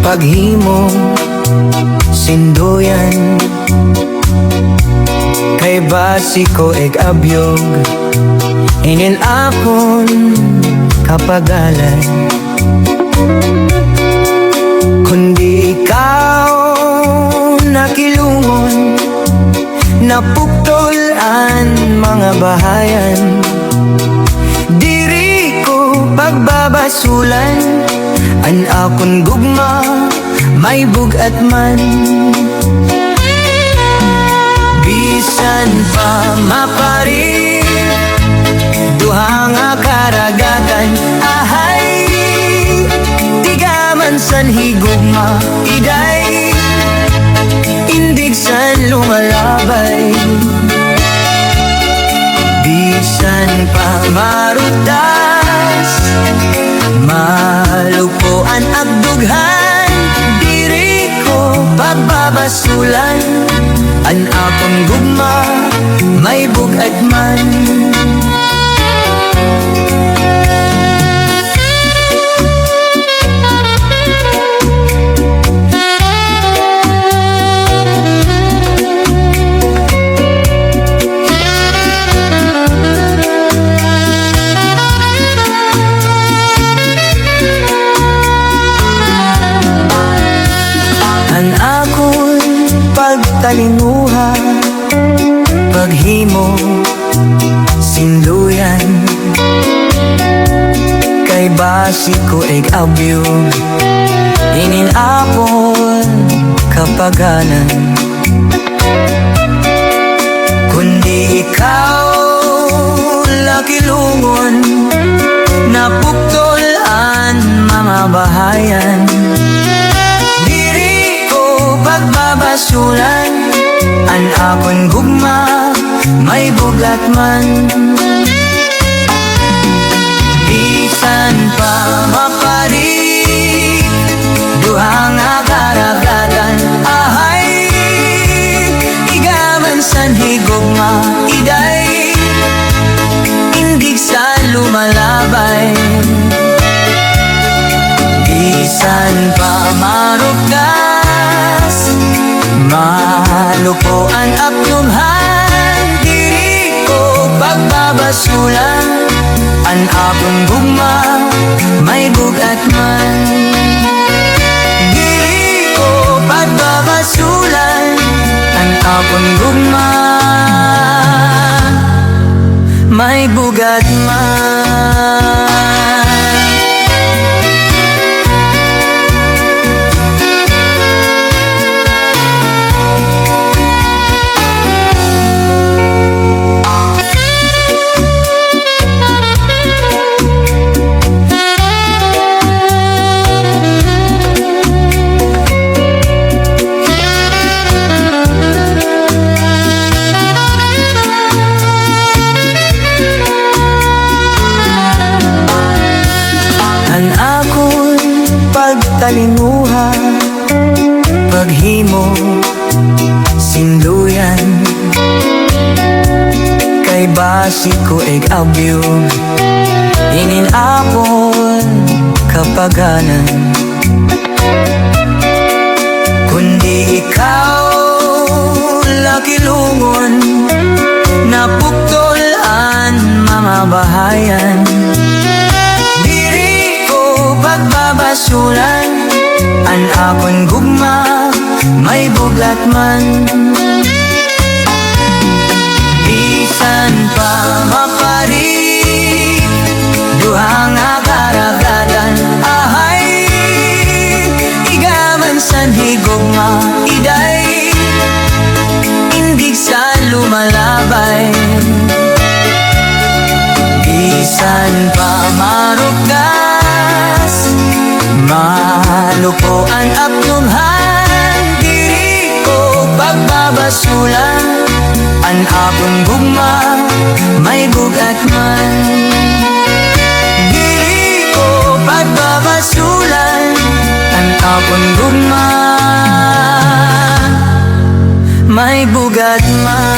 paghimo sinduyan, kay basi ko abyog inin akon kapagalan. Kundi ikaw nakilungon, napuktolan mga bahayan. Diri ko pagbabasulan, an akon gugma may bugat man. Bisan pa mapari duha nga karagatan, ahay tigaman san higugma iday, indig san lumalabay. Bisan pa marutas malupuan at dughan, diri ko pagbabasulan, an akong gugma may bugat man. An akon pagtalinuha, paghimo sinduyan, kay basi ko abyog inin akon kapaganan. Kundi ikaw lakilungon, napuktolan mga bahayan. Pagbabasulan, an akon gugma may bugat man. Bisan pa mapari duha nga karagatan, ahay igaman san higugma iday, indig sa lumalabay. Bisan pa marugas malupuan at lumhan, diri ko pagbabasulan, an akong gugma may bugat man. Diri ko pagbabasulan, an akong gugma may bugat man. An akon pagtalinuha, paghimo sinduyan, kay basi ko abyog inin akon kapaganan. Kundi ikaw lakilungon, napuktolan mga bahayan. Pagbabasulan, an akon gugma may bugat man. Bisan pa mapari duha nga karagatan, ahay igaman san higugma iday, indig sa lumalabay. Bisan pa marugas malupuan at lumhan, diri ko pagbabasulan, an akong gugma may bugat man. Diri ko pagbabasulan, an akong gugma may bugat man.